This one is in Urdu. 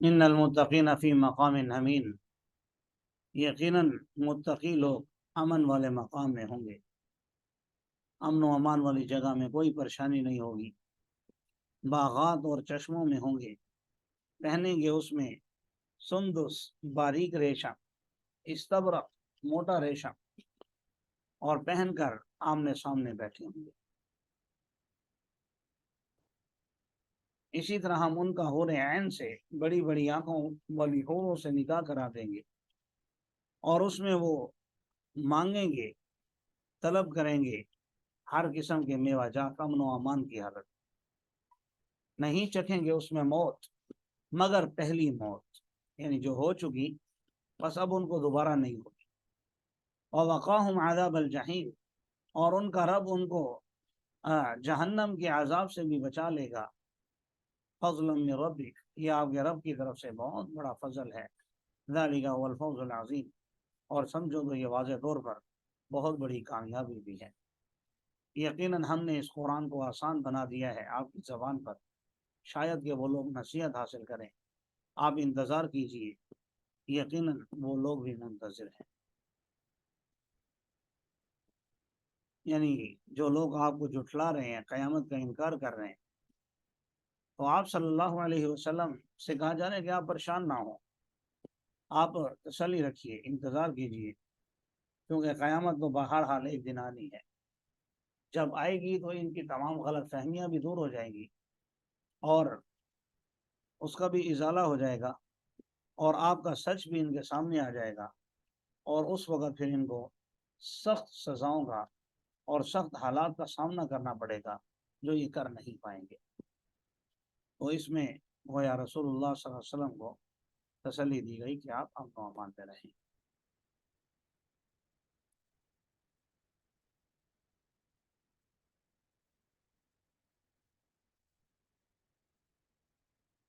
ان المتقین فی مقام امین، یقیناً متقی لوگ امن والے مقام میں ہوں گے، امن و امان والی جگہ میں کوئی پریشانی نہیں ہوگی، باغات اور چشموں میں ہوں گے، پہنیں گے اس میں سندس باریک ریشم، استبرق موٹا ریشم، اور پہن کر آمنے سامنے بیٹھے ہوں گے۔ اسی طرح ہم ان کا حور عین سے، بڑی بڑی آنکھوں والی حوروں سے نکاح کرا دیں گے، اور اس میں وہ مانگیں گے، طلب کریں گے ہر قسم کے میوہ جات، امن و امان کی حالت، نہیں چکھیں گے اس میں موت مگر پہلی موت، یعنی جو ہو چکی بس اب ان کو دوبارہ نہیں ہوگی۔ ووقاہم عذاب الجحیم، اور ان کا رب ان کو جہنم کے عذاب سے بھی بچا لے گا۔ فضل من ربک، یہ آپ کے رب کی طرف سے بہت بڑا فضل ہے۔ ذالک هو الفوز العظیم، اور سمجھو تو یہ واضح طور پر بہت بڑی کامیابی بھی ہے۔ یقیناً ہم نے اس قرآن کو آسان بنا دیا ہے آپ کی زبان پر، شاید کہ وہ لوگ نصیحت حاصل کریں۔ آپ انتظار کیجئے، یقیناً وہ لوگ بھی منتظر ہیں۔ یعنی جو لوگ آپ کو جھٹلا رہے ہیں، قیامت کا انکار کر رہے ہیں، تو آپ صلی اللہ علیہ وسلم سے کہا جا رہا ہے کہ آپ پریشان نہ ہوں، آپ تسلی رکھیے، انتظار کیجئے، کیونکہ قیامت تو بہر حال ایک دن آنی ہے۔ جب آئے گی تو ان کی تمام غلط فہمیاں بھی دور ہو جائیں گی، اور اس کا بھی ازالہ ہو جائے گا، اور آپ کا سچ بھی ان کے سامنے آ جائے گا، اور اس وقت پھر ان کو سخت سزاؤں کا اور سخت حالات کا سامنا کرنا پڑے گا جو یہ کر نہیں پائیں گے۔ تو اس میں گویا رسول اللہ صلی اللہ علیہ وسلم کو تسلی دی گئی کہ آپ امن و امان پہ رہیں۔